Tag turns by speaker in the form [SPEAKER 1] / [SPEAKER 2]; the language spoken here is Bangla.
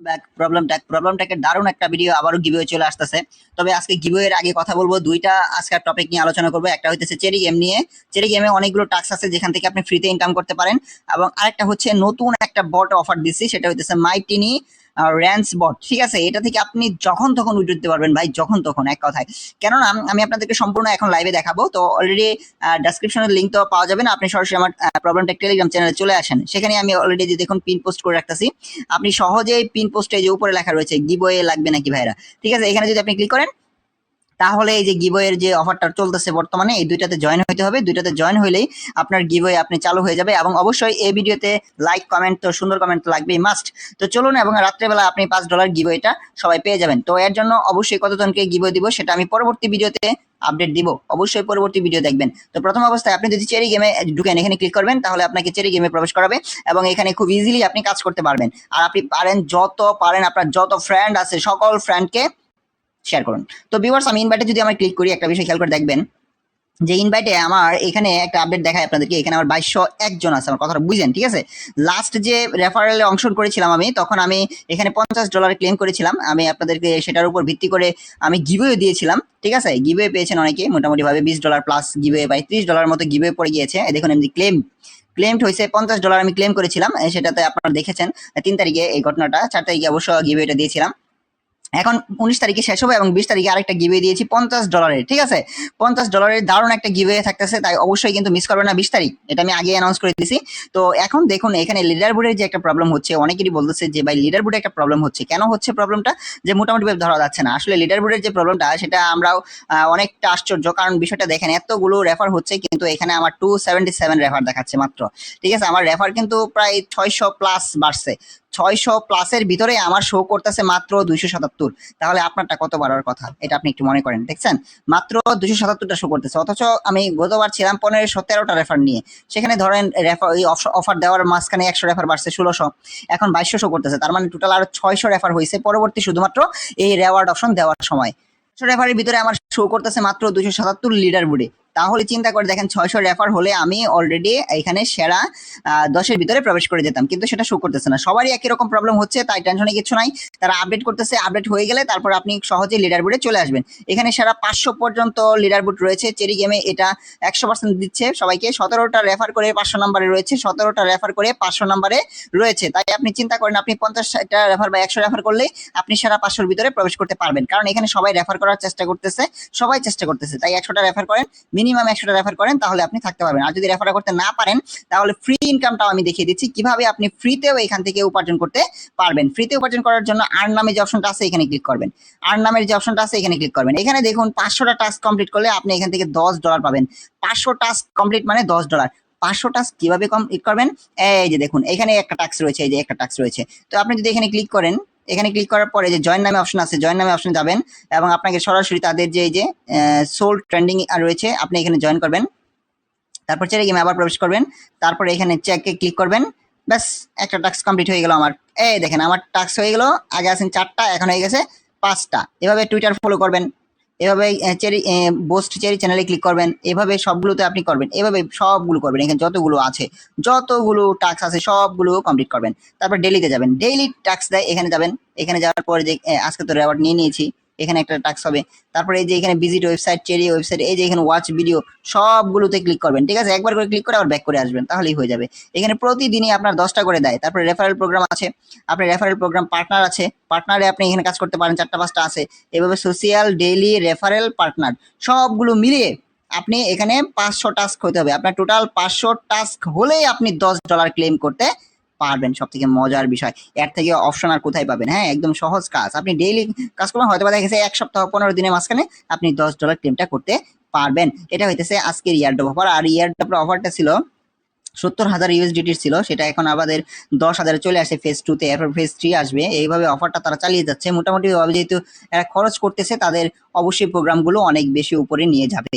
[SPEAKER 1] ব্যাক প্রবলেমটাকে দারুণ একটা ভিডিও আবারও গিভওয়ে চলে আসতেছে। তবে আজকে গিভওয়ের আগে কথা বলবো দুইটা আজকের টপিক নিয়ে আলোচনা করবো। একটা হইতেছে চেরি গেম নিয়ে। চেরি গেমে অনেকগুলো টাস্ক আছে যেখান থেকে আপনি ফ্রিতে ইনকাম করতে পারেন, এবং আরেকটা হচ্ছে নতুন একটা বট অফার দিচ্ছি, সেটা হইতেছে মাইটিনি র্যান্স বট। ঠিক আছে, এটা থেকে আপনি যখন তখন উইথড্র দিতে পারবেন ভাই, যখন তখন, এক কথায়। কেননা আমি আপনাদেরকে সম্পূর্ণ এখন লাইভে দেখাবো, তো অলরেডি ডেসক্রিপশনের লিঙ্ক তো পাওয়া যাবে না, আপনি সরাসরি আমার প্রবলেম টেক টেলিগ্রাম চ্যানেলে চলে আসেন। সেখানে আমি অলরেডি দেখুন পিন পোস্ট করে রাখতেছি। আপনি সহজেই পিন পোস্টে যে উপরে লেখা রয়েছে গিভওয়ে লাগবে নাকি ভাইরা, ঠিক আছে, এখানে যদি আপনি ক্লিক করেন তাহলে এই যে গিভওয়ের যে অফারটা চলতেছে বর্তমানে, এই দুইটাতে জয়েন হতে হবে। দুইটাতে জয়েন হলেই আপনার গিভওয়ে আপনি চালু হয়ে যাবে। এবং অবশ্যই এই ভিডিওতে লাইক কমেন্ট, তো সুন্দর কমেন্ট তো লাগবেই, মাস্ট। তো চলুন, এবং রাত্রেবেলা আপনি $5 গিভওয়েটা সবাই পেয়ে যাবেন। তো এর জন্য অবশ্যই কতজনকে গিভওয়ে দিব সেটা আমি পরবর্তী ভিডিওতে আপডেট দিব, অবশ্যই পরবর্তী ভিডিও দেখবেন। তো প্রথম অবস্থায় আপনি যদি চেরি গেমে ঢুকেন, এখানে ক্লিক করবেন, তাহলে আপনাকে চেরি গেমে প্রবেশ করাবে এবং এখানে খুব ইজিলি আপনি কাজ করতে পারবেন। আর আপনি পারেন, যত পারেন আপনার যত ফ্রেন্ড আছে সকল ফ্রেন্ডকে শেয়ার করুন। তো ভিউয়ার্স, আমি ইনভাইটে যদি আমার ক্লিক করি, একটা বিষয় খেয়াল করে দেখবেন যে ইনভাইটে আমার এখানে একটা আপডেট দেখায় আপনাদেরকে। এখানে আমার 2201 জন আছে, আমার কথাটা বুঝেন, ঠিক আছে। লাস্ট যে রেফারেলে অংশগ্রহণ করেছিলাম আমি, তখন আমি এখানে $50 ক্লেম করেছিলাম। আমি আপনাদেরকে সেটার উপর ভিত্তি করে আমি গিভওয়ে দিয়েছিলাম, ঠিক আছে। গিভওয়ে পেয়েছেন অনেকে, মোটামুটি ভাবে $20 প্লাস গিভওয়ে, $30 মতো গিভওয়ে পড়ে গিয়েছে। দেখুন এমনি ক্লেমড হয়েছে $50 আমি ক্লেম করেছিলাম, সেটাতে আপনারা দেখেছেন 3 তারিখে এই ঘটনাটা। 4 তারিখে অবশ্য গিভওয়েটা দিয়েছিলাম। এখন 19 তারিখে শেষ হবে এবং 20 তারিখে আরেকটা গিভওয়ে দিয়েছি $50, ঠিক আছে। $50 দারুণ একটা গিভওয়ে থাকতেছে, তাই অবশ্যই কিন্তু মিস করবেন না 20 তারিখ, এটা আমি আগে অ্যানাউন্স করে দিয়েছি। তো এখন দেখুন এখানে লিডার বোর্ডের যে একটা প্রবলেম হচ্ছে, অনেকেরই বলতেছে যে ভাই লিডার বোর্ডে একটা প্রবলেম হচ্ছে। কেন হচ্ছে প্রবলেমটা? যে মোটামুটি ভাবে ধরা যাচ্ছে না। আসলে লিডার বোর্ডের যে প্রবলেমটা, সেটা আমরাও অনেকটা আশ্চর্য, কারণ বিষয়টা দেখেন এতগুলো রেফার হচ্ছে কিন্তু এখানে আমার 277 রেফার দেখাচ্ছে মাত্র, ঠিক আছে। আমার রেফার কিন্তু প্রায় 600 প্লাস বাড়ছে, 600 প্লাসের ভিতরে আমার শো করতেছে মাত্র 277। তাহলে আপনারটা কত বাড়ার কথা, এটা আপনি একটু মনে করেন। দেখছেন মাত্র 277টা শো করতেছে, অথচ আমি গতবার ছিলাম 15-17টা রেফার নিয়ে। সেখানে ধরেন রেফার এই অফার দেওয়ার মাঝখানে 100 রেফার বাড়ছে 1600, এখন 2200 শো করতেছে। তার মানে টোটাল আরো 600 রেফার হয়েছে পরবর্তী শুধুমাত্র এই রেওয়ার্ড অপশন দেওয়ার সময়। 600 রেফারের ভিতরে আমার শো করতেছে মাত্র 277 লিডার বোর্ডে। তাহলে চিন্তা করে দেখেন 600 রেফার হলে আমি অলরেডি এখানে সেরা 10-এর ভিতরে প্রবেশ করে যেতাম, কিন্তু সেটা শো করতেছে না। সবারই একই রকম প্রবলেম হচ্ছে, তাই টেনশনে কিছু নাই। তারা আপডেট করতেছে, আপডেট হয়ে গেলে তারপর আপনি সহজে লিডার বোর্ডে চলে আসবেন। এখানে সারা 500 পর্যন্ত লিডার বোর্ড রয়েছে। চেরি গেমে এটা 100% দিচ্ছে সবাইকে। 17টা রেফার করে 500 নাম্বারে রয়েছে, 17টা রেফার করে 500 নাম্বারে রয়েছে। তাই আপনি চিন্তা করেন, আপনি 50টা রেফার বা 100 রেফার করলেই আপনি সারা 500-র ভিতরে প্রবেশ করতে পারবেন, কারণ এখানে সবাই রেফার করার চেষ্টা করতেছে, সবাই চেষ্টা করতেছে। তাই 100টা রেফার করেন, মিনিমাম 100টা রেফার করেন, তাহলে আপনি থাকতে পারবেন। আর যদি রেফার করতে না পারেন, তাহলে ফ্রি ইনকামটাও আমি দেখিয়ে দিচ্ছি কিভাবে আপনি ফ্রিতেও এখান থেকে উপার্জন করতে পারবেন। ফ্রিতে উপার্জন করার জন্য আর্ন নামে যে অপশনটা আছে এখানে ক্লিক করবেন। আর্ন নামের যে অপশনটা আছে এখানে ক্লিক করবেন। এখানে দেখুন 500টা টাস্ক কমপ্লিট করলে আপনি এখান থেকে $10 পাবেন। 500 টাস্ক কমপ্লিট মানে $10। 500 টাস্ক কিভাবে কমপ্লিট করবেন? এই যে দেখুন এখানে একটা টাস্ক রয়েছে, এই যে একটা টাস্ক রয়েছে। তো আপনি যদি এখানে ক্লিক করেন, এখানে ক্লিক করার পরে যে জয়েন নামে অপশন আছে, জয়েন নামে অপশন যাবেন এবং আপনাকে সরাসরি তাদের যে এই যে সোল ট্রেন্ডিং রয়েছে, আপনি এখানে জয়েন করবেন। তারপর চেরি গেমে আবার প্রবেশ করবেন, তারপরে এখানে চেকে ক্লিক করবেন। ব্যাস, একটা টাস্ক কমপ্লিট হয়ে গেল আমার। এই দেখেন আমার টাস্ক হয়ে গেল, আগে আছেন 4টা, এখন হয়ে গেছে 5টা। এভাবে টুইটার ফলো করবেন, এভাবে চেরি বোস্ট চেরি চ্যানেলে ক্লিক করবেন, এভাবে সবগুলোতে আপনি করবেন, এভাবে সবগুলো করবেন। এখানে যতগুলো আছে, যতগুলো টাস্ক আছে সবগুলো কমপ্লিট করবেন। তারপর ডেইলিতে যাবেন, ডেইলি টাস্ক দেয়, এখানে যাবেন। এখানে যাওয়ার পরে যে আজকে তো রেওয়ার্ড নিয়ে নিয়েছি, এখানে একটা টাস্ক হবে। তারপরে এই যে এখানে ভিজিট ওয়েবসাইট, চেরি ওয়েবসাইট, এই যে এখানে ওয়াচ ভিডিও, সবগুলোতে ক্লিক করবেন, ঠিক আছে। একবার করে ক্লিক করে আবার ব্যাক করে আসবেন, তাহলেই হয়ে যাবে। এখানে প্রতিদিনই আপনার 10টা করে দেয়। তারপরে রেফারেল প্রোগ্রাম আছে, আপনার রেফারেল প্রোগ্রাম পার্টনার আছে, পার্টনারে আপনি এখানে কাজ করতে পারেন, 4টা-5টা আছে। এভাবে সোশিয়াল, ডেইলি, রেফারেল, পার্টনার সবগুলো মিলিয়ে আপনি এখানে 500 টাস্ক হতে হবে। আপনার টোটাল 500 টাস্ক হলেই আপনি $10 ক্লেম করতে পারবেন। সব থেকে মজার বিষয়, এর থেকে অপশন আর কোথায় পাবেন? হ্যাঁ, একদম সহজ কাজ। আপনি ডেইলি কাজ করবেন, হয়তো দেখা গেছে 1 সপ্তাহ 15 দিনের মাঝখানে আপনি $10 ক্লেমটা করতে পারবেন। এটা হইতেছে আজকের ইয়ারড্রপ অফার। আর ইয়ারড্রপ অফারটা ছিল 70,000 ইউএসডিটির ছিল, সেটা এখন আমাদের 10,000-এ চলে আসে ফেজ 2 তে, এরপর ফেজ 3 আসবে। এইভাবে অফারটা তারা চালিয়ে যাচ্ছে। মোটামুটি যেহেতু এরা খরচ করতেছে, তাদের অবশ্যই প্রোগ্রামগুলো অনেক বেশি উপরে নিয়ে যাবে।